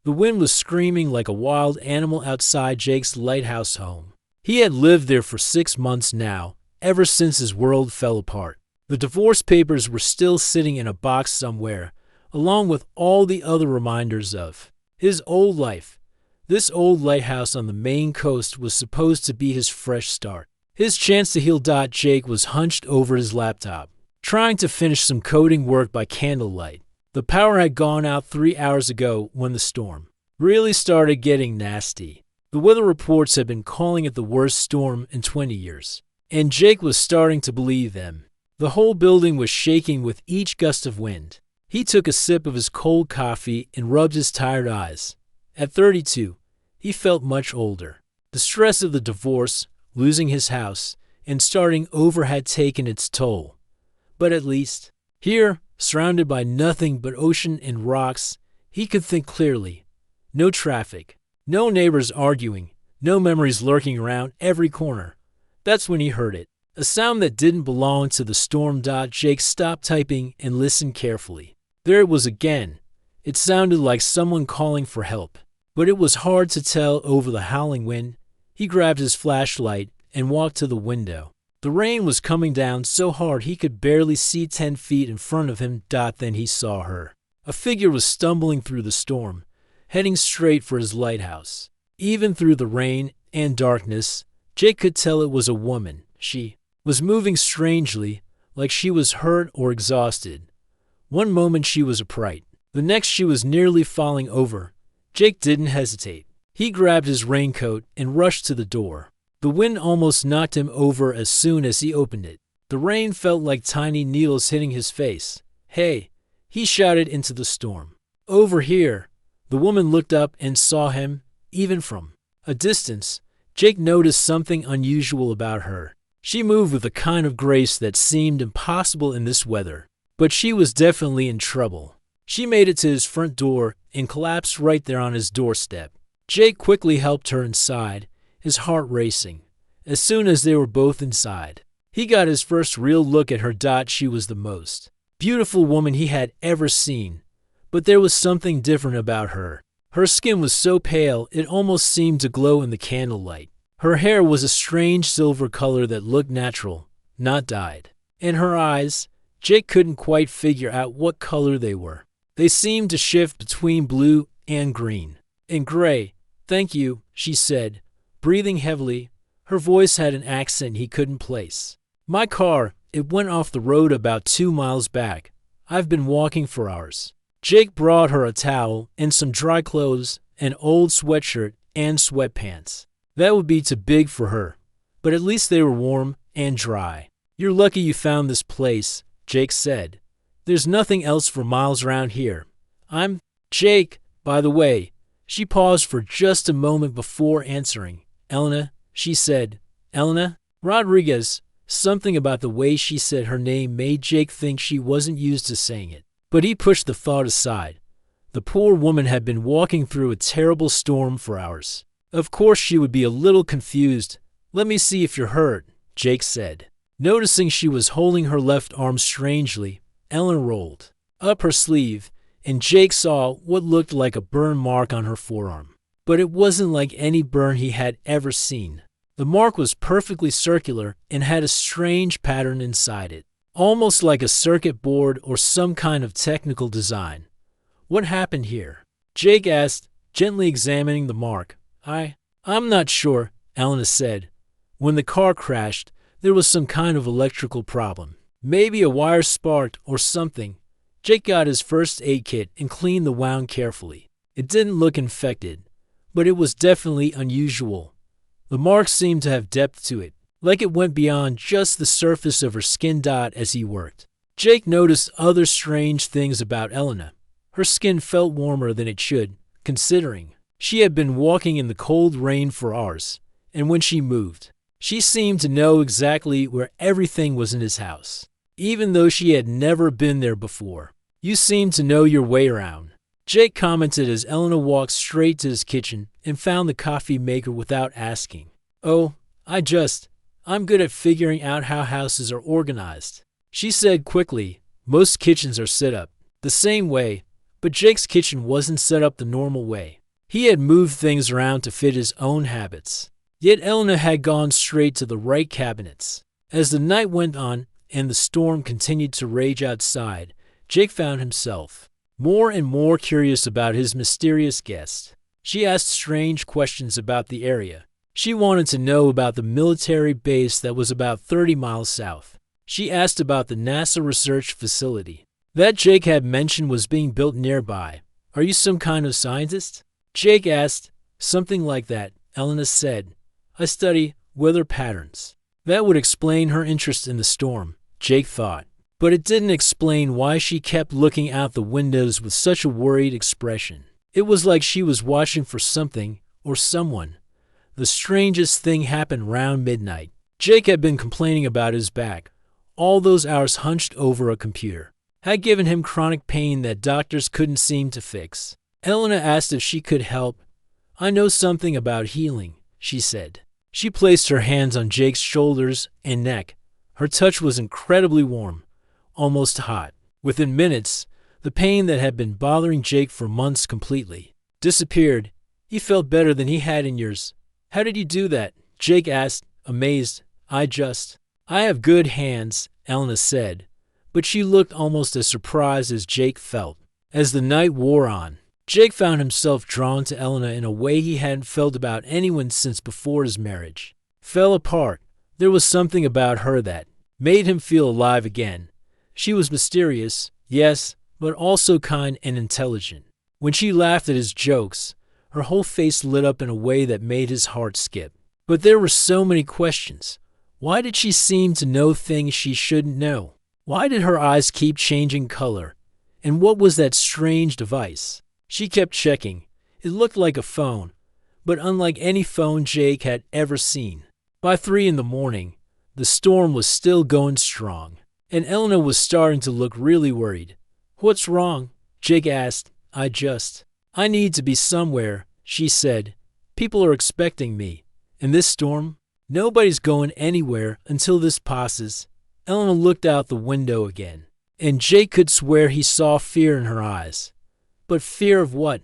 The wind was screaming like a wild animal outside Jake's lighthouse home. He had lived there for 6 months now, ever since his world fell apart. The divorce papers were still sitting in a box somewhere, along with all the other reminders of his old life. This old lighthouse on the Maine coast was supposed to be his fresh start. His chance to heal. Jake was hunched over his laptop, trying to finish some coding work by candlelight. The power had gone out 3 hours ago when the storm really started getting nasty. The weather reports had been calling it the worst storm in 20 years, and Jake was starting to believe them. The whole building was shaking with each gust of wind. He took a sip of his cold coffee and rubbed his tired eyes. At 32, he felt much older. The stress of the divorce, losing his house, and starting over had taken its toll. But at least, here, surrounded by nothing but ocean and rocks, he could think clearly. No traffic, no neighbors arguing, no memories lurking around every corner. That's when he heard it. A sound that didn't belong to the storm. Jake stopped typing and listened carefully. There it was again. It sounded like someone calling for help, but it was hard to tell over the howling wind. He grabbed his flashlight and walked to the window. The rain was coming down so hard he could barely see 10 feet in front of him. Then he saw her. A figure was stumbling through the storm, heading straight for his lighthouse. Even through the rain and darkness, Jake could tell it was a woman. She was moving strangely, like she was hurt or exhausted. One moment she was upright, the next she was nearly falling over. Jake didn't hesitate. He grabbed his raincoat and rushed to the door. The wind almost knocked him over as soon as he opened it. The rain felt like tiny needles hitting his face. "Hey!" he shouted into the storm. "Over here!" The woman looked up and saw him, even from a distance. Jake noticed something unusual about her. She moved with a kind of grace that seemed impossible in this weather. But she was definitely in trouble. She made it to his front door and collapsed right there on his doorstep. Jake quickly helped her inside, his heart racing. As soon as they were both inside, he got his first real look at her. She was the most beautiful woman he had ever seen. But there was something different about her. Her skin was so pale it almost seemed to glow in the candlelight. Her hair was a strange silver color that looked natural, not dyed. And her eyes, Jake couldn't quite figure out what color they were. They seemed to shift between blue and green. And gray. "Thank you," she said, breathing heavily. Her voice had an accent he couldn't place. "My car, it went off the road about 2 miles back. I've been walking for hours." Jake brought her a towel and some dry clothes, an old sweatshirt and sweatpants. That would be too big for her, but at least they were warm and dry. "You're lucky you found this place," Jake said. "There's nothing else for miles around here. I'm Jake, by the way." She paused for just a moment before answering. "Elena," she said. "Elena Rodriguez." Something about the way she said her name made Jake think she wasn't used to saying it. But he pushed the thought aside. The poor woman had been walking through a terrible storm for hours. Of course she would be a little confused. "Let me see if you're hurt," Jake said. Noticing she was holding her left arm strangely, Ellen rolled up her sleeve, and Jake saw what looked like a burn mark on her forearm. But it wasn't like any burn he had ever seen. The mark was perfectly circular and had a strange pattern inside it, almost like a circuit board or some kind of technical design. "What happened here?" Jake asked, gently examining the mark. I'm not sure," Elena said. "When the car crashed, there was some kind of electrical problem. Maybe a wire sparked or something." Jake got his first aid kit and cleaned the wound carefully. It didn't look infected, but it was definitely unusual. The mark seemed to have depth to it, like it went beyond just the surface of her skin. As he worked, Jake noticed other strange things about Elena. Her skin felt warmer than it should, considering she had been walking in the cold rain for hours, and when she moved, she seemed to know exactly where everything was in his house, even though she had never been there before. "You seem to know your way around," Jake commented as Elena walked straight to his kitchen and found the coffee maker without asking. "Oh, I'm good at figuring out how houses are organized," she said quickly. "Most kitchens are set up the same way, But Jake's kitchen wasn't set up the normal way. He had moved things around to fit his own habits. Yet Elena had gone straight to the right cabinets. As the night went on and the storm continued to rage outside, Jake found himself more and more curious about his mysterious guest. She asked strange questions about the area. She wanted to know about the military base that was about 30 miles south. She asked about the NASA research facility that Jake had mentioned was being built nearby. Are you some kind of scientist? Jake asked. Something like that, Elena said. I study weather patterns. That would explain her interest in the storm, Jake thought. But it didn't explain why she kept looking out the windows with such a worried expression. It was like she was watching for something or someone. The strangest thing happened round midnight. Jake had been complaining about his back. All those hours hunched over a computer had given him chronic pain that doctors couldn't seem to fix. Elena asked if she could help. I know something about healing, she said. She placed her hands on Jake's shoulders and neck. Her touch was incredibly warm, almost hot. Within minutes, the pain that had been bothering Jake for months completely disappeared. He felt better than he had in years. How did you do that? Jake asked, amazed. I have good hands, Elena said, but she looked almost as surprised as Jake felt. As the night wore on, Jake found himself drawn to Elena in a way he hadn't felt about anyone since before his marriage. Fell apart. There was something about her that made him feel alive again. She was mysterious, yes, but also kind and intelligent. When she laughed at his jokes, her whole face lit up in a way that made his heart skip. But there were so many questions. Why did she seem to know things she shouldn't know? Why did her eyes keep changing color? And what was that strange device? She kept checking. It looked like a phone, but unlike any phone Jake had ever seen. By 3 in the morning, the storm was still going strong, and Elena was starting to look really worried. What's wrong? Jake asked. I need to be somewhere, she said. People are expecting me. And this storm? Nobody's going anywhere until this passes. Elena looked out the window again, and Jake could swear he saw fear in her eyes. But fear of what?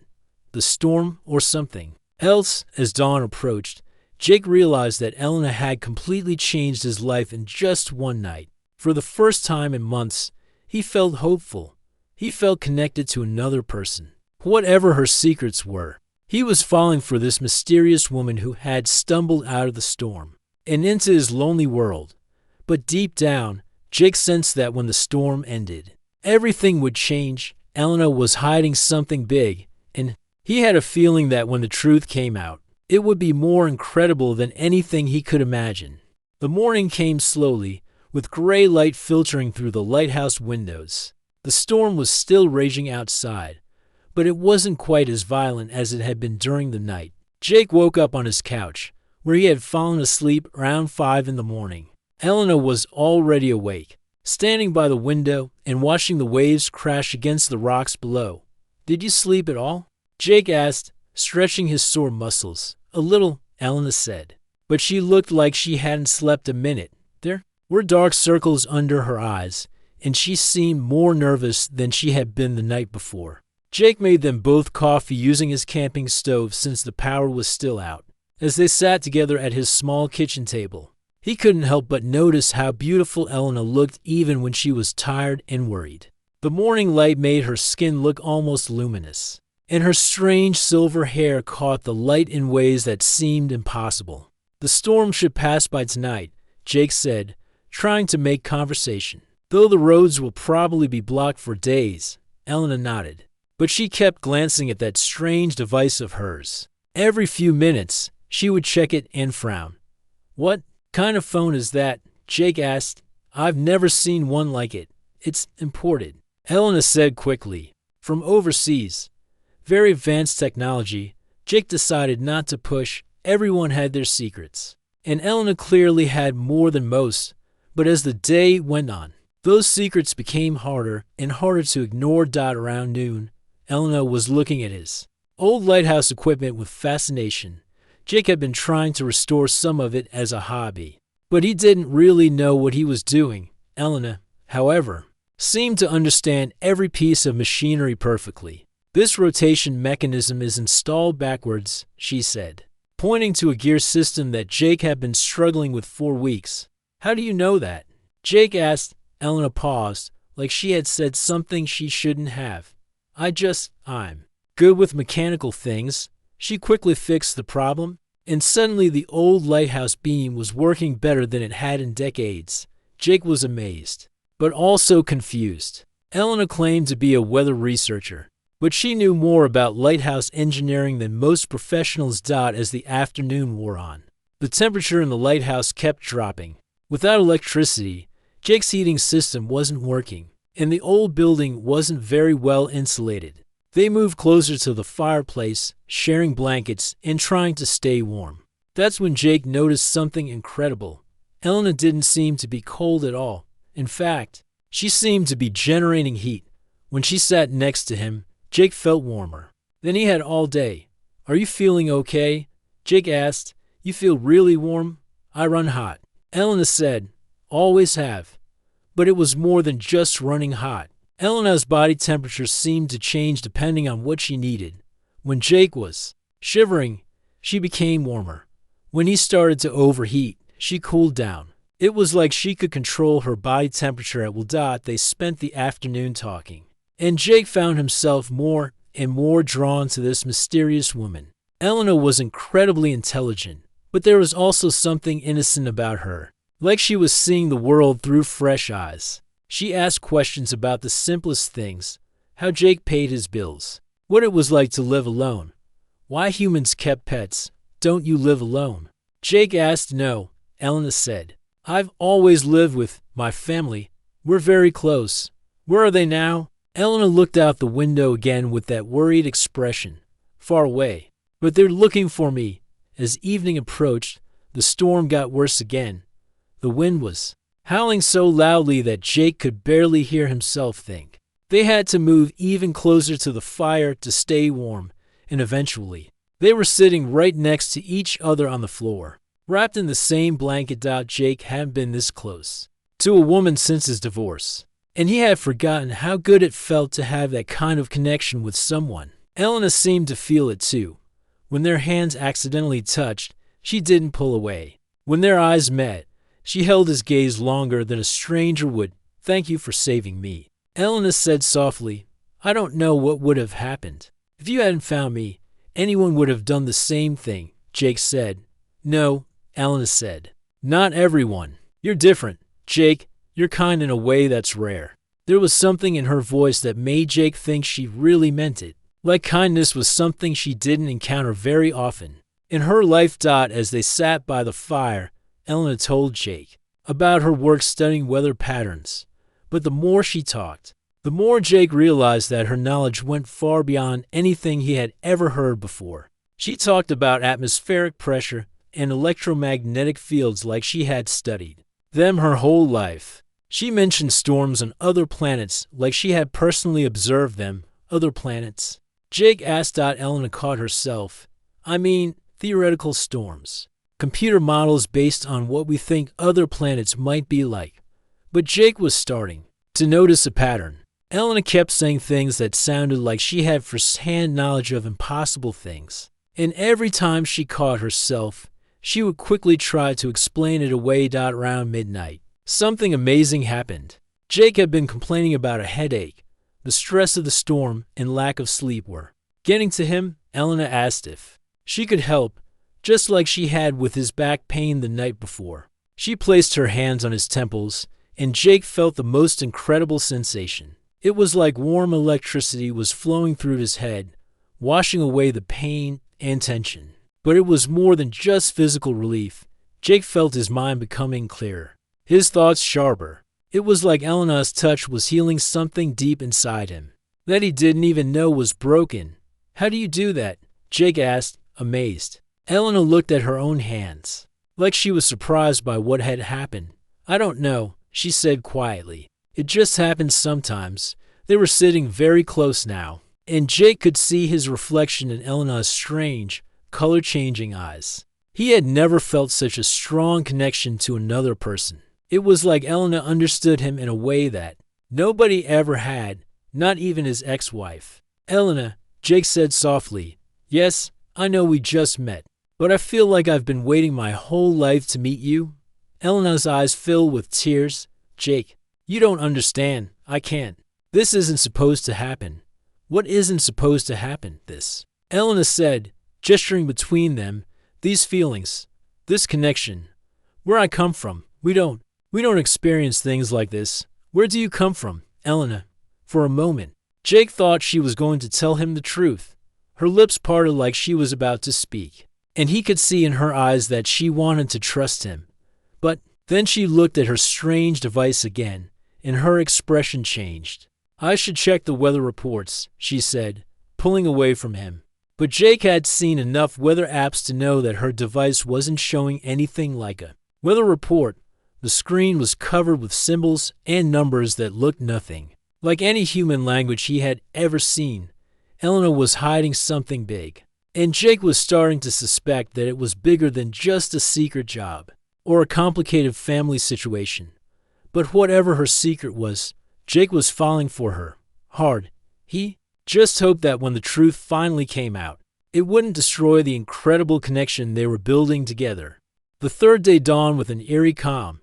The storm or something else? As dawn approached, Jake realized that Elena had completely changed his life in just one night. For the first time in months, he felt hopeful. He felt connected to another person. Whatever her secrets were, he was falling for this mysterious woman who had stumbled out of the storm and into his lonely world. But deep down, Jake sensed that when the storm ended, everything would change. Elena was hiding something big, and he had a feeling that when the truth came out, it would be more incredible than anything he could imagine. The morning came slowly, with gray light filtering through the lighthouse windows. The storm was still raging outside, but it wasn't quite as violent as it had been during the night. Jake woke up on his couch, where he had fallen asleep around 5 in the morning. Elena was already awake, standing by the window and watching the waves crash against the rocks below. Did you sleep at all? Jake asked, stretching his sore muscles. A little, Elena said, but she looked like she hadn't slept a minute. There were dark circles under her eyes, and she seemed more nervous than she had been the night before. Jake made them both coffee using his camping stove since the power was still out. As they sat together at his small kitchen table, he couldn't help but notice how beautiful Elena looked even when she was tired and worried. The morning light made her skin look almost luminous, and her strange silver hair caught the light in ways that seemed impossible. The storm should pass by tonight, Jake said, trying to make conversation. Though the roads will probably be blocked for days, Elena nodded. But she kept glancing at that strange device of hers. Every few minutes, she would check it and frown. What kind of phone is that? Jake asked. I've never seen one like it. It's imported, Elena said quickly. From overseas. Very advanced technology. Jake decided not to push. Everyone had their secrets. And Elena clearly had more than most. But as the day went on, those secrets became harder and harder to ignore. Around noon, Elena was looking at his old lighthouse equipment with fascination. Jake had been trying to restore some of it as a hobby, but he didn't really know what he was doing. Elena, however, seemed to understand every piece of machinery perfectly. This rotation mechanism is installed backwards, she said, pointing to a gear system that Jake had been struggling with for weeks. How do you know that? Jake asked. Elena paused, like she had said something she shouldn't have. I'm good with mechanical things. She quickly fixed the problem, and suddenly the old lighthouse beam was working better than it had in decades. Jake was amazed, but also confused. Elena claimed to be a weather researcher, but she knew more about lighthouse engineering than most professionals. As the afternoon wore on, the temperature in the lighthouse kept dropping. Without electricity, Jake's heating system wasn't working, and the old building wasn't very well insulated. They moved closer to the fireplace, sharing blankets and trying to stay warm. That's when Jake noticed something incredible. Elena didn't seem to be cold at all. In fact, she seemed to be generating heat. When she sat next to him, Jake felt warmer than he had all day. Are you feeling okay? Jake asked. You feel really warm? I run hot, Elena said. Always have. But it was more than just running hot. Elena's body temperature seemed to change depending on what she needed. When Jake was shivering, she became warmer. When he started to overheat, she cooled down. It was like she could control her body temperature at will. They spent the afternoon talking, and Jake found himself more and more drawn to this mysterious woman. Elena was incredibly intelligent, but there was also something innocent about her. Like she was seeing the world through fresh eyes. She asked questions about the simplest things, how Jake paid his bills, what it was like to live alone, why humans kept pets. Don't you live alone? Jake asked. No, Elena said. I've always lived with my family. We're very close. Where are they now? Elena looked out the window again with that worried expression. Far away. But they're looking for me. As evening approached, the storm got worse again. The wind was howling so loudly that Jake could barely hear himself think. They had to move even closer to the fire to stay warm, and eventually, they were sitting right next to each other on the floor, wrapped in the same blanket. Jake hadn't been this close to a woman since his divorce, and he had forgotten how good it felt to have that kind of connection with someone. Elena seemed to feel it too. When their hands accidentally touched, she didn't pull away. When their eyes met, she held his gaze longer than a stranger would. Thank you for saving me, Elena said softly. I don't know what would have happened. If you hadn't found me, anyone would have done the same thing, Jake said. No, Elena said. Not everyone. You're different, Jake. You're kind in a way that's rare. There was something in her voice that made Jake think she really meant it. Like kindness was something she didn't encounter very often in her life. As they sat by the fire, Elena told Jake about her work studying weather patterns. But the more she talked, the more Jake realized that her knowledge went far beyond anything he had ever heard before. She talked about atmospheric pressure and electromagnetic fields like she had studied them her whole life. She mentioned storms on other planets like she had personally observed them. Other planets? Jake asked. Elena caught herself. I mean, theoretical storms. Computer models based on what we think other planets might be like. But Jake was starting to notice a pattern. Elena kept saying things that sounded like she had first-hand knowledge of impossible things. And every time she caught herself, she would quickly try to explain it away. Around midnight, something amazing happened. Jake had been complaining about a headache. The stress of the storm and lack of sleep were getting to him. Elena asked if she could help, just like she had with his back pain the night before. She placed her hands on his temples, and Jake felt the most incredible sensation. It was like warm electricity was flowing through his head, washing away the pain and tension. But it was more than just physical relief. Jake felt his mind becoming clearer, his thoughts sharper. It was like Elena's touch was healing something deep inside him that he didn't even know was broken. How do you do that? Jake asked, amazed. Elena looked at her own hands, like she was surprised by what had happened. I don't know, she said quietly. It just happens sometimes. They were sitting very close now, and Jake could see his reflection in Elena's strange, color-changing eyes. He had never felt such a strong connection to another person. It was like Elena understood him in a way that nobody ever had, not even his ex-wife. Elena, Jake said softly. Yes, I know we just met, but I feel like I've been waiting my whole life to meet you. Elena's eyes filled with tears. Jake, you don't understand. I can't. This isn't supposed to happen. What isn't supposed to happen? This. Elena said, gesturing between them. These feelings. This connection. Where I come from, we don't experience things like this. Where do you come from, Elena? For a moment, Jake thought she was going to tell him the truth. Her lips parted like she was about to speak, and he could see in her eyes that she wanted to trust him. But then she looked at her strange device again, and her expression changed. I should check the weather reports, she said, pulling away from him. But Jake had seen enough weather apps to know that her device wasn't showing anything like a weather report. The screen was covered with symbols and numbers that looked nothing like any human language he had ever seen. Elena was hiding something big, and Jake was starting to suspect that it was bigger than just a secret job or a complicated family situation. But whatever her secret was, Jake was falling for her hard. He just hoped that when the truth finally came out, it wouldn't destroy the incredible connection they were building together. The third day dawned with an eerie calm.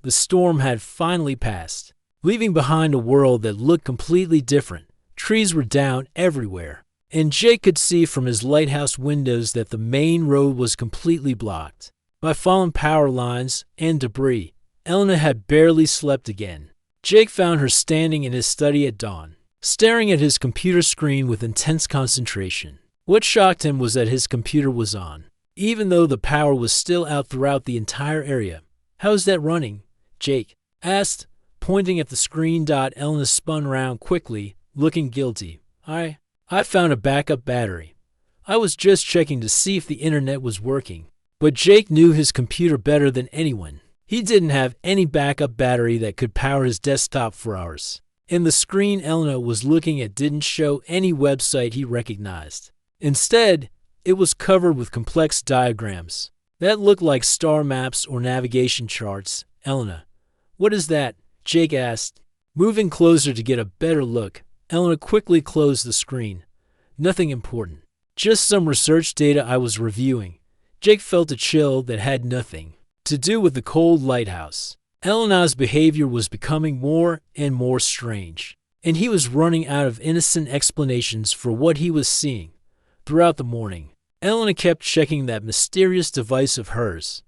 The storm had finally passed, leaving behind a world that looked completely different. Trees were down everywhere, and Jake could see from his lighthouse windows that the main road was completely blocked by fallen power lines and debris. Elena had barely slept again. Jake found her standing in his study at dawn, staring at his computer screen with intense concentration. What shocked him was that his computer was on, even though the power was still out throughout the entire area. How's that running? Jake asked, pointing at the screen. Elena spun around quickly, looking guilty. I found a backup battery. I was just checking to see if the internet was working. But Jake knew his computer better than anyone. He didn't have any backup battery that could power his desktop for hours. And the screen Elena was looking at didn't show any website he recognized. Instead, it was covered with complex diagrams that looked like star maps or navigation charts. Elena, what is that? Jake asked. Moving closer to get a better look, Elena quickly closed the screen. Nothing important. Just some research data I was reviewing. Jake felt a chill that had nothing to do with the cold lighthouse. Elena's behavior was becoming more and more strange, and he was running out of innocent explanations for what he was seeing. Throughout the morning, Elena kept checking that mysterious device of hers.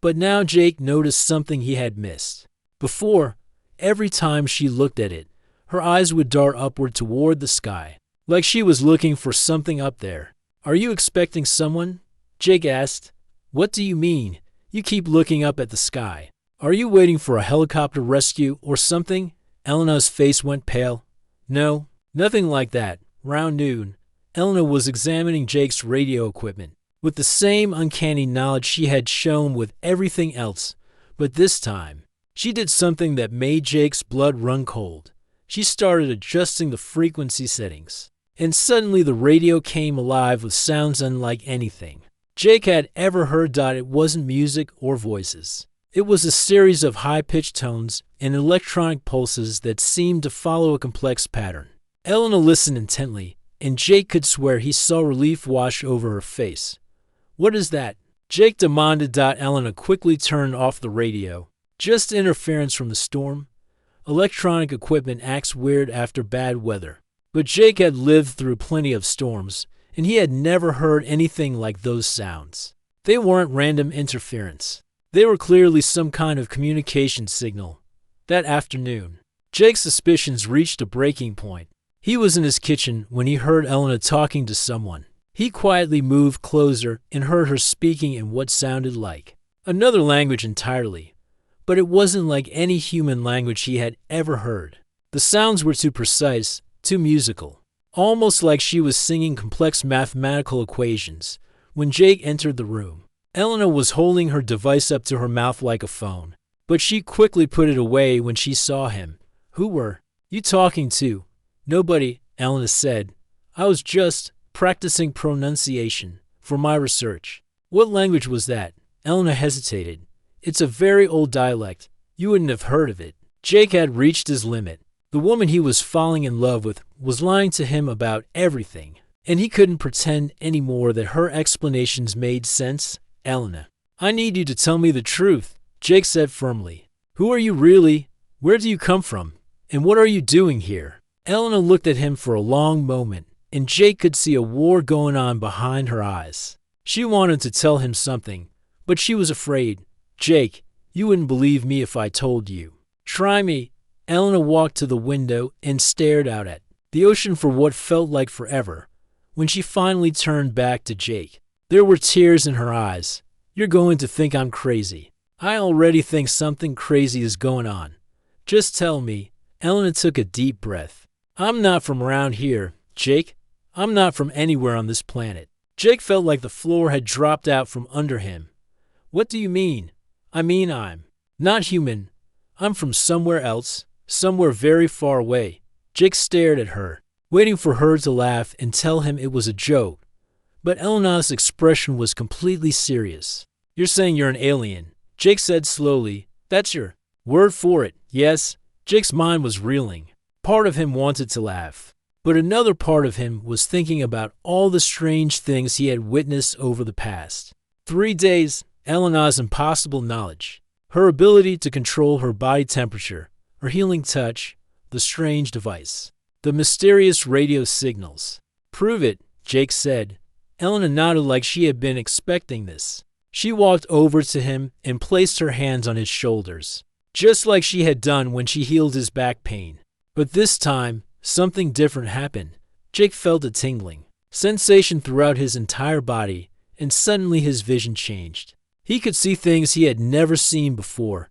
But now Jake noticed something he had missed. Before, every time she looked at it, her eyes would dart upward toward the sky, like she was looking for something up there. Are you expecting someone? Jake asked. What do you mean? You keep looking up at the sky. Are you waiting for a helicopter rescue or something? Elena's face went pale. No, nothing like that. Round noon, Elena was examining Jake's radio equipment with the same uncanny knowledge she had shown with everything else. But this time, she did something that made Jake's blood run cold. She started adjusting the frequency settings, and suddenly the radio came alive with sounds unlike anything Jake had ever heard. It wasn't music or voices. It was a series of high-pitched tones and electronic pulses that seemed to follow a complex pattern. Elena listened intently, and Jake could swear he saw relief wash over her face. What is that? Jake demanded. Elena quickly turned off the radio. Just interference from the storm. Electronic equipment acts weird after bad weather. But Jake had lived through plenty of storms, and he had never heard anything like those sounds. They weren't random interference. They were clearly some kind of communication signal. That afternoon, Jake's suspicions reached a breaking point. He was in his kitchen when he heard Elena talking to someone. He quietly moved closer and heard her speaking in what sounded like another language entirely. But it wasn't like any human language he had ever heard. The sounds were too precise, too musical, almost like she was singing complex mathematical equations. When Jake entered the room, Elena was holding her device up to her mouth like a phone, but she quickly put it away when she saw him. Who were you talking to? Nobody, Elena said. I was just practicing pronunciation for my research. What language was that? Elena hesitated. It's a very old dialect. You wouldn't have heard of it. Jake had reached his limit. The woman he was falling in love with was lying to him about everything, and he couldn't pretend anymore that her explanations made sense. Elena, I need you to tell me the truth, Jake said firmly. Who are you really? Where do you come from? And what are you doing here? Elena looked at him for a long moment, and Jake could see a war going on behind her eyes. She wanted to tell him something, but she was afraid. Jake, you wouldn't believe me if I told you. Try me. Elena walked to the window and stared out at the ocean for what felt like forever. When she finally turned back to Jake, there were tears in her eyes. You're going to think I'm crazy. I already think something crazy is going on. Just tell me. Elena took a deep breath. I'm not from around here, Jake. I'm not from anywhere on this planet. Jake felt like the floor had dropped out from under him. What do you mean? I mean I'm not human. I'm from somewhere else, somewhere very far away. Jake stared at her, waiting for her to laugh and tell him it was a joke. But Elena's expression was completely serious. You're saying you're an alien, Jake said slowly. That's your word for it, yes? Jake's mind was reeling. Part of him wanted to laugh, but another part of him was thinking about all the strange things he had witnessed over the past 3 days. Elena's impossible knowledge, her ability to control her body temperature, her healing touch, the strange device, the mysterious radio signals. Prove it, Jake said. Elena nodded like she had been expecting this. She walked over to him and placed her hands on his shoulders, just like she had done when she healed his back pain. But this time, something different happened. Jake felt a tingling sensation throughout his entire body, and suddenly his vision changed. He could see things he had never seen before.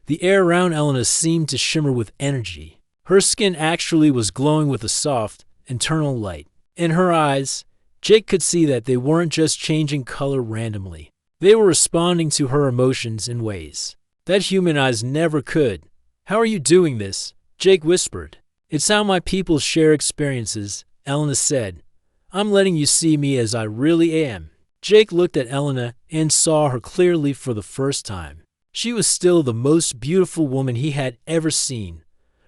The air around Elena seemed to shimmer with energy. Her skin actually was glowing with a soft, internal light. In her eyes, Jake could see that they weren't just changing color randomly. They were responding to her emotions in ways that human eyes never could. How are you doing this? Jake whispered. It's how my people share experiences, Elena said. I'm letting you see me as I really am. Jake looked at Elena and saw her clearly for the first time. She was still the most beautiful woman he had ever seen,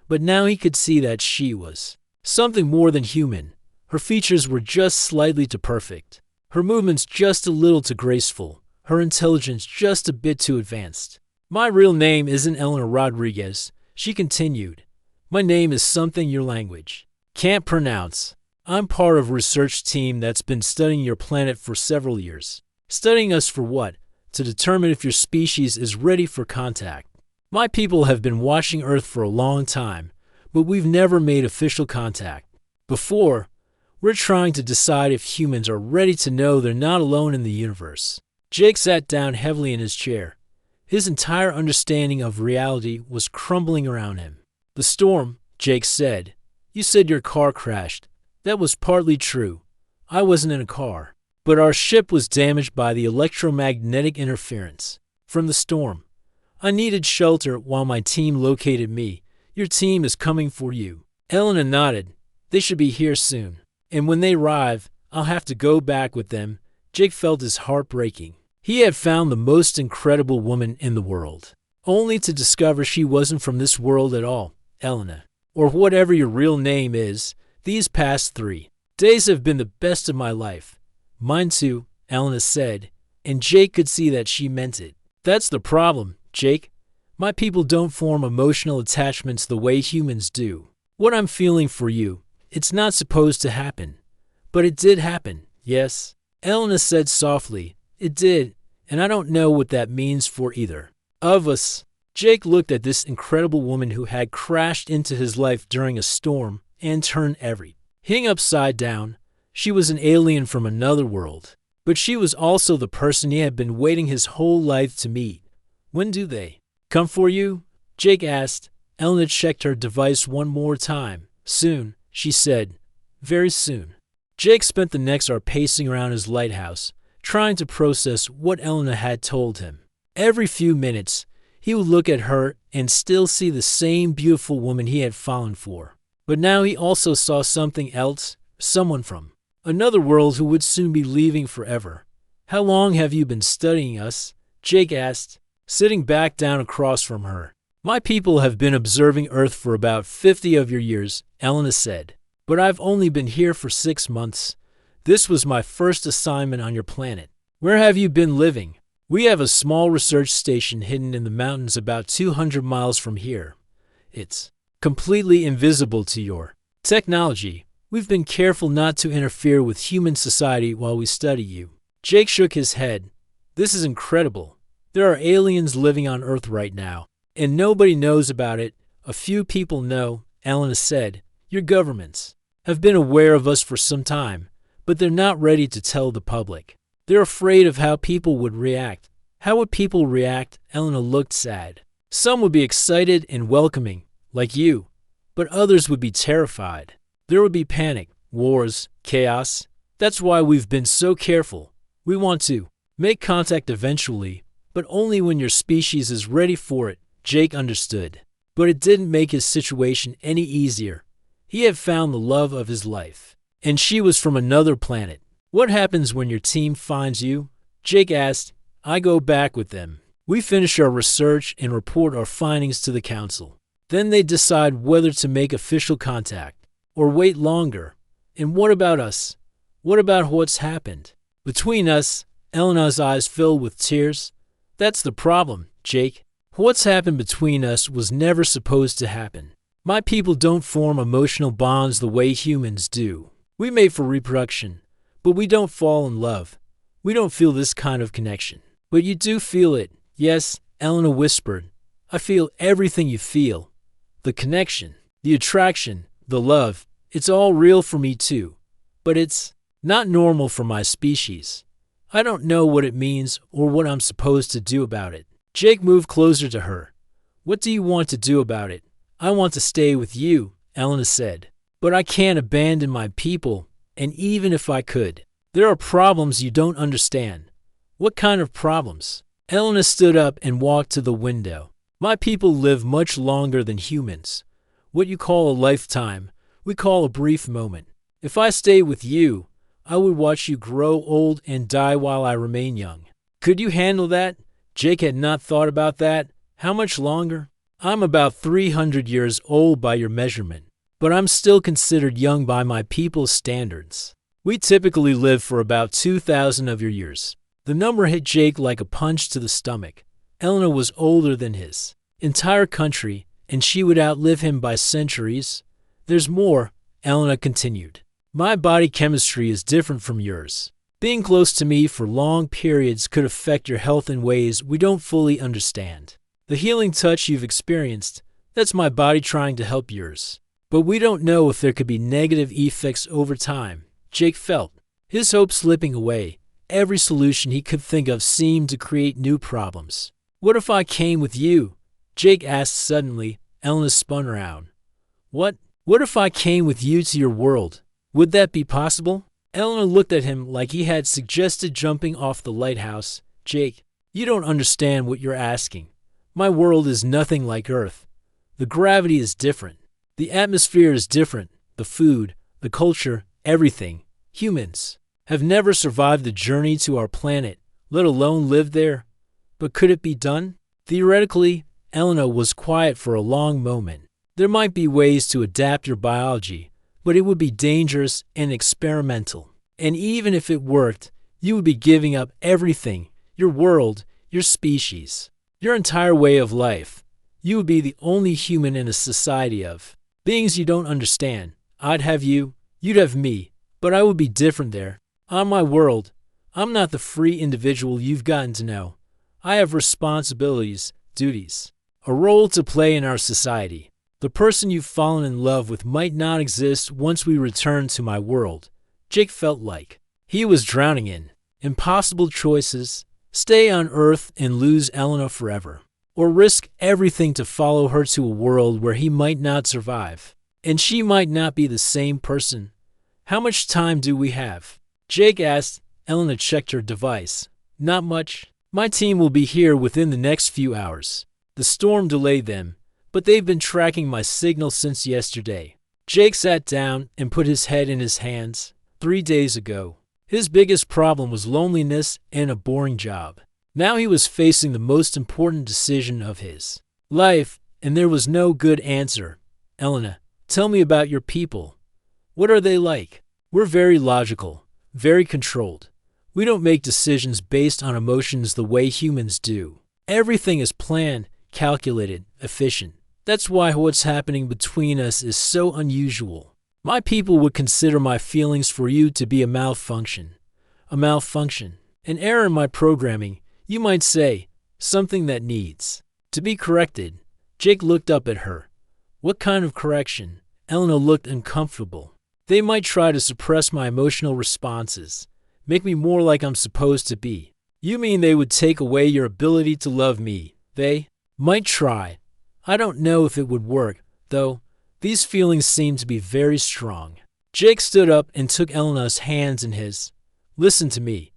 but now he could see that she was something more than human. Her features were just slightly too perfect, her movements just a little too graceful, her intelligence just a bit too advanced. My real name isn't Elena Rodriguez, she continued. My name is something your language can't pronounce. I'm part of a research team that's been studying your planet for several years. Studying us for what? To determine if your species is ready for contact. My people have been watching Earth for a long time, but we've never made official contact. Before, we're trying to decide if humans are ready to know they're not alone in the universe. Jake sat down heavily in his chair. His entire understanding of reality was crumbling around him. The storm, Jake said. You said your car crashed. That was partly true. I wasn't in a car. But our ship was damaged by the electromagnetic interference from the storm. I needed shelter while my team located me. Your team is coming for you. Elena nodded. They should be here soon. And when they arrive, I'll have to go back with them. Jake felt his heart breaking. He had found the most incredible woman in the world, only to discover she wasn't from this world at all. Elena, or whatever your real name is, these past 3 days have been the best of my life. Mine too, Elena said, and Jake could see that she meant it. That's the problem, Jake. My people don't form emotional attachments the way humans do. What I'm feeling for you, it's not supposed to happen. But it did happen, yes? Elena said softly. It did, and I don't know what that means for either of us. Jake looked at this incredible woman who had crashed into his life during a storm and turned everything upside down. She was an alien from another world, but she was also the person he had been waiting his whole life to meet. When do they come for you? Jake asked. Elena checked her device one more time. Soon, she said. Very soon. Jake spent the next hour pacing around his lighthouse, trying to process what Elena had told him. Every few minutes, he would look at her and still see the same beautiful woman he had fallen for. But now he also saw something else, someone from another world who would soon be leaving forever. How long have you been studying us? Jake asked, sitting back down across from her. My people have been observing Earth for about 50 of your years, Elena said. But I've only been here for 6 months. This was my first assignment on your planet. Where have you been living? We have a small research station hidden in the mountains about 200 miles from here. It's completely invisible to your technology. We've been careful not to interfere with human society while we study you. Jake shook his head. This is incredible. There are aliens living on Earth right now, and nobody knows about it. A few people know, Elena said. Your governments have been aware of us for some time, but they're not ready to tell the public. They're afraid of how people would react. How would people react? Elena looked sad. Some would be excited and welcoming, like you, but others would be terrified. There would be panic, wars, chaos. That's why we've been so careful. We want to make contact eventually, but only when your species is ready for it. Jake understood. But it didn't make his situation any easier. He had found the love of his life, and she was from another planet. What happens when your team finds you? Jake asked. I go back with them. We finish our research and report our findings to the council. Then they decide whether to make official contact or wait longer. And what about us? What about what's happened between us? Elena's eyes filled with tears. That's the problem, Jake. What's happened between us was never supposed to happen. My people don't form emotional bonds the way humans do. We mate for reproduction, but we don't fall in love. We don't feel this kind of connection. But you do feel it. Yes, Elena whispered. I feel everything you feel. The connection, the attraction, the love. It's all real for me too. But it's not normal for my species. I don't know what it means or what I'm supposed to do about it. Jake moved closer to her. What do you want to do about it? I want to stay with you, Elena said. But I can't abandon my people, and even if I could, there are problems you don't understand. What kind of problems? Elena stood up and walked to the window. My people live much longer than humans. What you call a lifetime, we call a brief moment. If I stay with you, I would watch you grow old and die while I remain young. Could you handle that? Jake had not thought about that. How much longer? I'm about 300 years old by your measurement, but I'm still considered young by my people's standards. We typically live for about 2,000 of your years. The number hit Jake like a punch to the stomach. Elena was older than his entire country, and she would outlive him by centuries. There's more, Elena continued. My body chemistry is different from yours. Being close to me for long periods could affect your health in ways we don't fully understand. The healing touch you've experienced, that's my body trying to help yours. But we don't know if there could be negative effects over time. Jake felt his hope slipping away. Every solution he could think of seemed to create new problems. What if I came with you? Jake asked suddenly. Elena spun around. What if I came with you to your world? Would that be possible? Elena looked at him like he had suggested jumping off the lighthouse. Jake, you don't understand what you're asking. My world is nothing like Earth. The gravity is different. The atmosphere is different. The food, the culture, everything. Humans have never survived the journey to our planet, let alone live there. But could it be done? Theoretically, Elena was quiet for a long moment. There might be ways to adapt your biology, but it would be dangerous and experimental. And even if it worked, you would be giving up everything, your world, your species, your entire way of life. You would be the only human in a society of beings you don't understand. I'd have you, you'd have me, but I would be different there. On my world, I'm not the free individual you've gotten to know. I have responsibilities, duties, a role to play in our society. The person you've fallen in love with might not exist once we return to my world. Jake felt like he was drowning in impossible choices. Stay on Earth and lose Elena forever, or risk everything to follow her to a world where he might not survive, and she might not be the same person. How much time do we have? Jake asked. Elena checked her device. Not much. My team will be here within the next few hours. The storm delayed them, but they've been tracking my signal since yesterday. Jake sat down and put his head in his hands. 3 days ago, his biggest problem was loneliness and a boring job. Now he was facing the most important decision of his life, and there was no good answer. Elena, tell me about your people. What are they like? We're very logical, very controlled. We don't make decisions based on emotions the way humans do. Everything is planned, calculated, efficient. That's why what's happening between us is so unusual. My people would consider my feelings for you to be a malfunction. A malfunction. An error in my programming, you might say. Something that needs to be corrected. Jake looked up at her. What kind of correction? Elena looked uncomfortable. They might try to suppress my emotional responses, make me more like I'm supposed to be. You mean they would take away your ability to love me? They might try. I don't know if it would work, though. These feelings seem to be very strong. Jake stood up and took Elena's hands in his. Listen to me.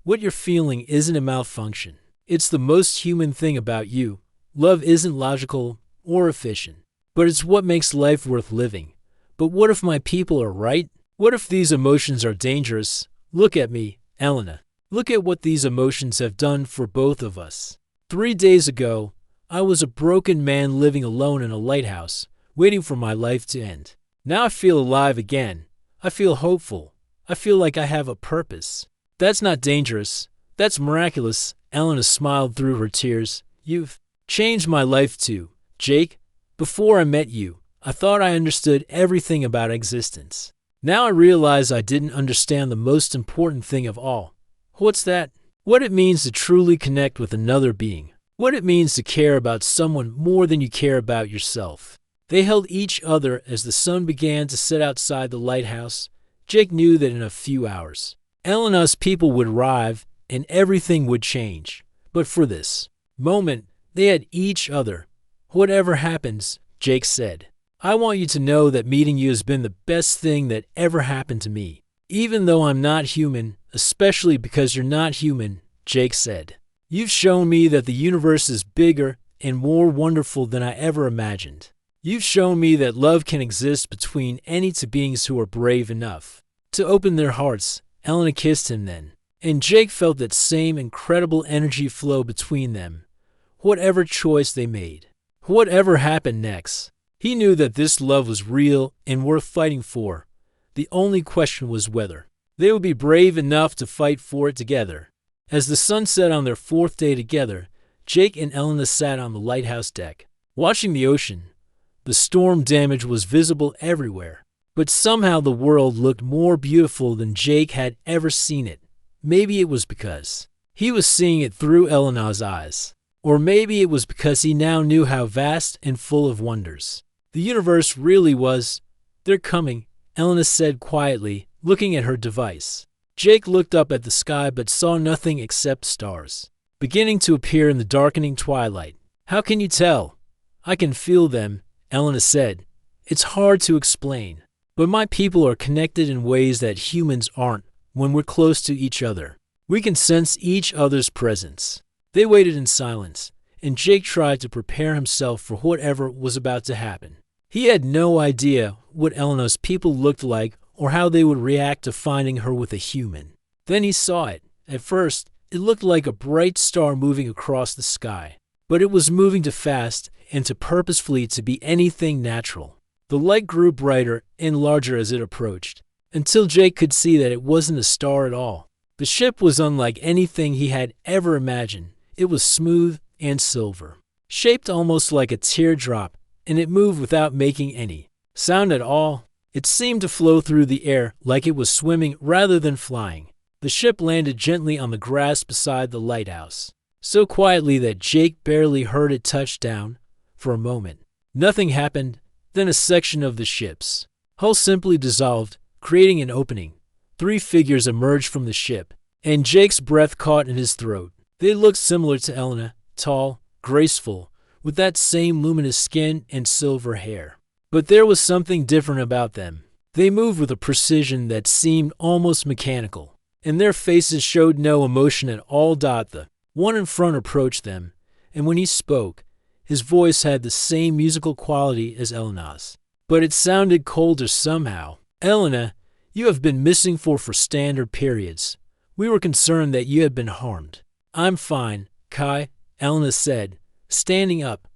What you're feeling isn't a malfunction. It's the most human thing about you. Love isn't logical or efficient, but it's what makes life worth living. But what if my people are right? What if these emotions are dangerous? Look at me, Elena. Look at what these emotions have done for both of us. 3 days ago, I was a broken man living alone in a lighthouse, waiting for my life to end. Now I feel alive again. I feel hopeful. I feel like I have a purpose. That's not dangerous. That's miraculous. Elena smiled through her tears. You've changed my life too, Jake. Before I met you, I thought I understood everything about existence. Now I realize I didn't understand the most important thing of all. What's that? What it means to truly connect with another being. What it means to care about someone more than you care about yourself. They held each other as the sun began to set outside the lighthouse. Jake knew that in a few hours, Elena's people would arrive and everything would change. But for this moment, they had each other. Whatever happens, Jake said, I want you to know that meeting you has been the best thing that ever happened to me. Even though I'm not human, especially because you're not human, Jake said. You've shown me that the universe is bigger and more wonderful than I ever imagined. You've shown me that love can exist between any two beings who are brave enough to open their hearts. Elena kissed him then, and Jake felt that same incredible energy flow between them. Whatever choice they made, whatever happened next, he knew that this love was real and worth fighting for. The only question was whether they would be brave enough to fight for it together. As the sun set on their 4th day together, Jake and Elena sat on the lighthouse deck, watching the ocean. The storm damage was visible everywhere, but somehow the world looked more beautiful than Jake had ever seen it. Maybe it was because he was seeing it through Elena's eyes, or maybe it was because he now knew how vast and full of wonders the universe really was. They're coming, Elena said quietly, looking at her device. Jake looked up at the sky but saw nothing except stars, beginning to appear in the darkening twilight. How can you tell? I can feel them, Elena said. It's hard to explain, but my people are connected in ways that humans aren't. When we're close to each other, we can sense each other's presence. They waited in silence, and Jake tried to prepare himself for whatever was about to happen. He had no idea what Elena's people looked like or how they would react to finding her with a human. Then he saw it. At first, it looked like a bright star moving across the sky, but it was moving too fast and too purposefully to be anything natural. The light grew brighter and larger as it approached, until Jake could see that it wasn't a star at all. The ship was unlike anything he had ever imagined. It was smooth and silver, shaped almost like a teardrop, and it moved without making any sound at all. It seemed to flow through the air like it was swimming rather than flying. The ship landed gently on the grass beside the lighthouse, so quietly that Jake barely heard it touch down. For a moment, nothing happened. Then a section of the ship's hull simply dissolved, creating an opening. 3 figures emerged from the ship, and Jake's breath caught in his throat. They looked similar to Elena, tall, graceful, with that same luminous skin and silver hair. But there was something different about them. They moved with a precision that seemed almost mechanical, and their faces showed no emotion at all. The one in front approached them, and when he spoke, his voice had the same musical quality as Elena's, but it sounded colder somehow. Elena, you have been missing for standard periods. We were concerned that you had been harmed. I'm fine, Kai, Elena said, standing up.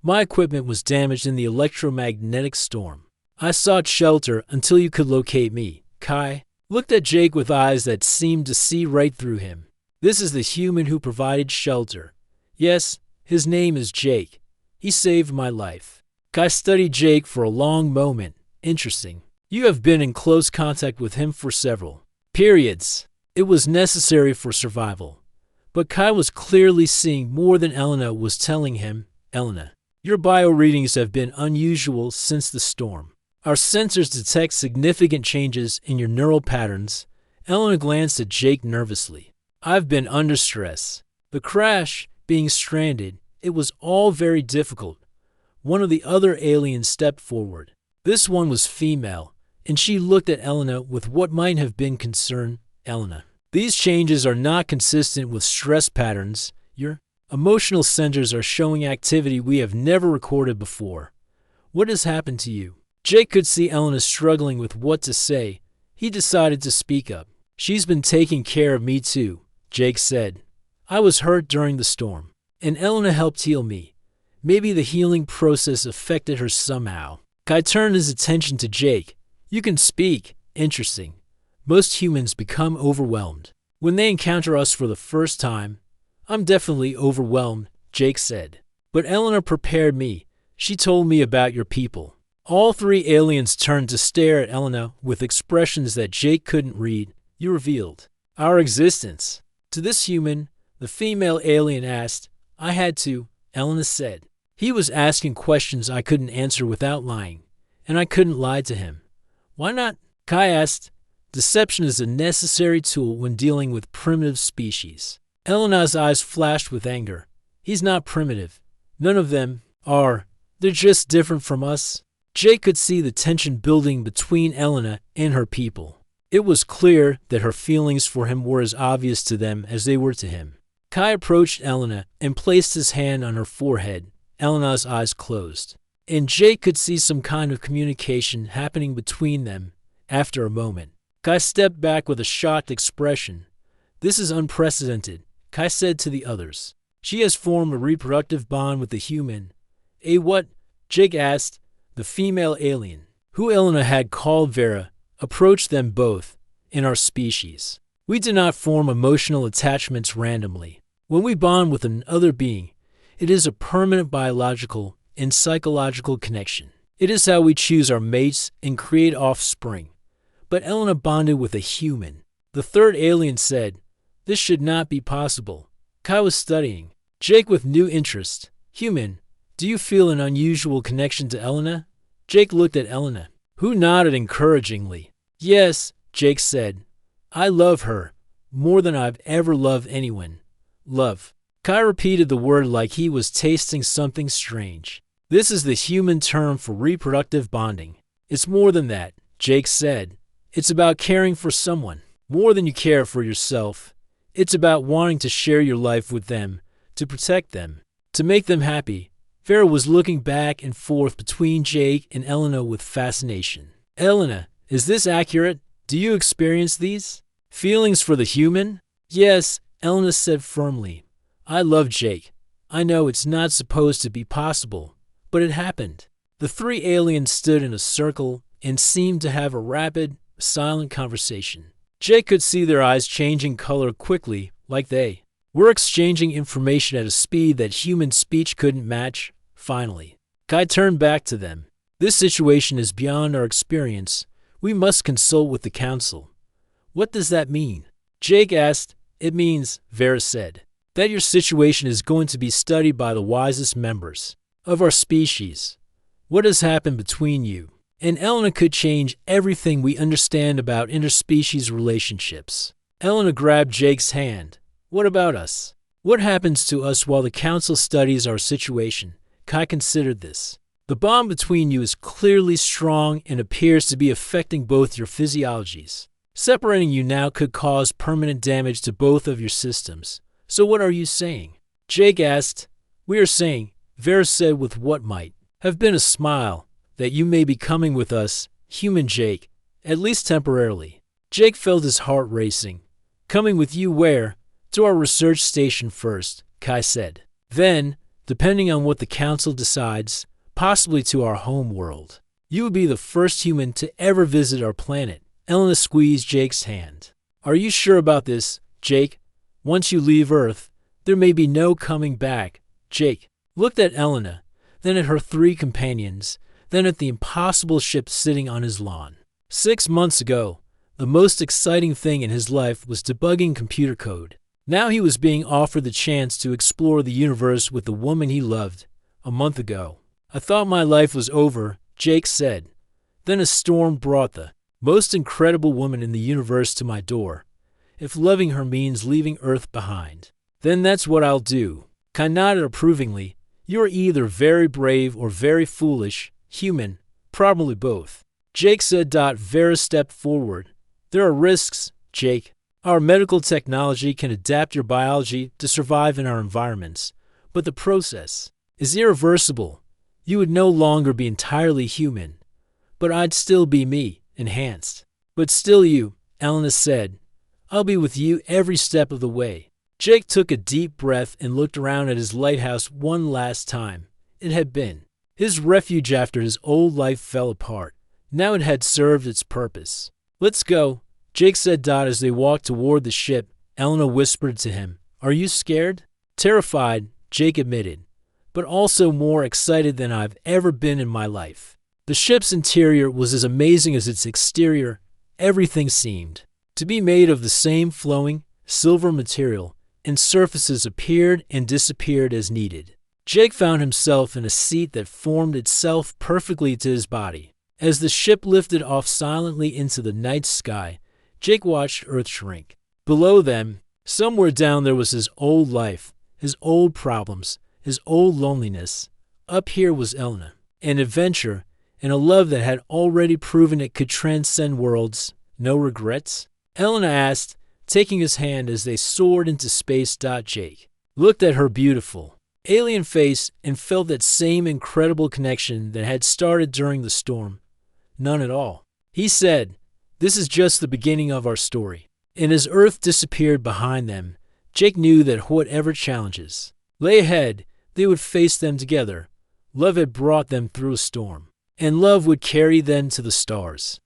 My equipment was damaged in the electromagnetic storm. I sought shelter until you could locate me, Kai. looked at Jake with eyes that seemed to see right through him. This is the human who provided shelter. Yes, his name is Jake. He saved my life. Kai studied Jake for a long moment. Interesting. You have been in close contact with him for several periods. It was necessary for survival. But Kai was clearly seeing more than Elena was telling him. Elena, your bio readings have been unusual since the storm. Our sensors detect significant changes in your neural patterns. Elena glanced at Jake nervously. I've been under stress. The crash, being stranded, it was all very difficult. One of the other aliens stepped forward. This one was female, and she looked at Elena with what might have been concern. Elena, these changes are not consistent with stress patterns. Your emotional centers are showing activity we have never recorded before. What has happened to you? Jake could see Elena struggling with what to say. He decided to speak up. She's been taking care of me too, Jake said. I was hurt during the storm, and Elena helped heal me. Maybe the healing process affected her somehow. Kai turned his attention to Jake. You can speak. Interesting. Most humans become overwhelmed when they encounter us for the first time. I'm definitely overwhelmed, Jake said. But Elena prepared me. She told me about your people. All three aliens turned to stare at Elena with expressions that Jake couldn't read. You revealed our existence. To this human, the female alien asked. I had to, Elena said. He was asking questions I couldn't answer without lying, and I couldn't lie to him. Why not? Kai asked. Deception is a necessary tool when dealing with primitive species. Elena's eyes flashed with anger. He's not primitive. None of them are. They're just different from us. Jake could see the tension building between Elena and her people. It was clear that her feelings for him were as obvious to them as they were to him. Kai approached Elena and placed his hand on her forehead. Elena's eyes closed, and Jake could see some kind of communication happening between them. After a moment, Kai stepped back with a shocked expression. This is unprecedented, Kai said to the others. She has formed a reproductive bond with the human. A what? Jake asked. The female alien, who Elena had called Vera, approached them both. In our species, we do not form emotional attachments randomly. When we bond with another being, it is a permanent biological and psychological connection. It is how we choose our mates and create offspring. But Elena bonded with a human. The third alien said, this should not be possible. Kai was studying. Jake with new interest. Human, do you feel an unusual connection to Elena? Jake looked at Elena, who nodded encouragingly. Yes, Jake said. I love her more than I've ever loved anyone. Love. Kai repeated the word like he was tasting something strange. This is the human term for reproductive bonding. It's more than that, Jake said. It's about caring for someone, more than you care for yourself. It's about wanting to share your life with them, to protect them, to make them happy. Vera was looking back and forth between Jake and Elena with fascination. Elena, is this accurate? Do you experience these feelings for the human? Yes, Elena said firmly. I love Jake. I know it's not supposed to be possible, but it happened. The three aliens stood in a circle and seemed to have a rapid, silent conversation. Jake could see their eyes changing color quickly, like they were exchanging information at a speed that human speech couldn't match. Finally, Kai turned back to them. This situation is beyond our experience. We must consult with the council. What does that mean? Jake asked. It means, Vera said, that your situation is going to be studied by the wisest members of our species. What has happened between you and Elena could change everything we understand about interspecies relationships. Elena grabbed Jake's hand. What about us? What happens to us while the council studies our situation? Kai considered this. The bond between you is clearly strong and appears to be affecting both your physiologies. Separating you now could cause permanent damage to both of your systems. So what are you saying? Jake asked. We are saying, Vera said with what might have been a smile, that you may be coming with us, human Jake, at least temporarily. Jake felt his heart racing. Coming with you where? To our research station first, Kai said. Then, depending on what the council decides, possibly to our home world. You would be the first human to ever visit our planet, Elena squeezed Jake's hand. Are you sure about this, Jake? Once you leave Earth, there may be no coming back. Jake looked at Elena, then at her three companions, then at the impossible ship sitting on his lawn. 6 months ago, the most exciting thing in his life was debugging computer code. Now he was being offered the chance to explore the universe with the woman he loved. A month ago, I thought my life was over, Jake said. Then a storm brought the most incredible woman in the universe to my door. If loving her means leaving Earth behind, then that's what I'll do. Kai nodded approvingly. You're either very brave or very foolish, human, probably both. Jake said. Vera stepped forward. There are risks, Jake. Our medical technology can adapt your biology to survive in our environments, but the process is irreversible. You would no longer be entirely human, but I'd still be me, enhanced. But still you, Elena said. I'll be with you every step of the way. Jake took a deep breath and looked around at his lighthouse one last time. It had been his refuge after his old life fell apart. Now it had served its purpose. Let's go, Jake said. As they walked toward the ship, Elena whispered to him, Are you scared? Terrified, Jake admitted, but also more excited than I've ever been in my life. The ship's interior was as amazing as its exterior. Everything seemed to be made of the same flowing, silver material, and surfaces appeared and disappeared as needed. Jake found himself in a seat that formed itself perfectly to his body. As the ship lifted off silently into the night sky, Jake watched Earth shrink. Below them, somewhere down there was his old life, his old problems, his old loneliness. Up here was Elena, an adventure, and a love that had already proven it could transcend worlds. No regrets? Elena asked, taking his hand as they soared into space. Jake looked at her beautiful, alien face and felt that same incredible connection that had started during the storm. None at all. He said, This is just the beginning of our story. And as Earth disappeared behind them, Jake knew that whatever challenges lay ahead, they would face them together. Love had brought them through a storm, and love would carry them to the stars.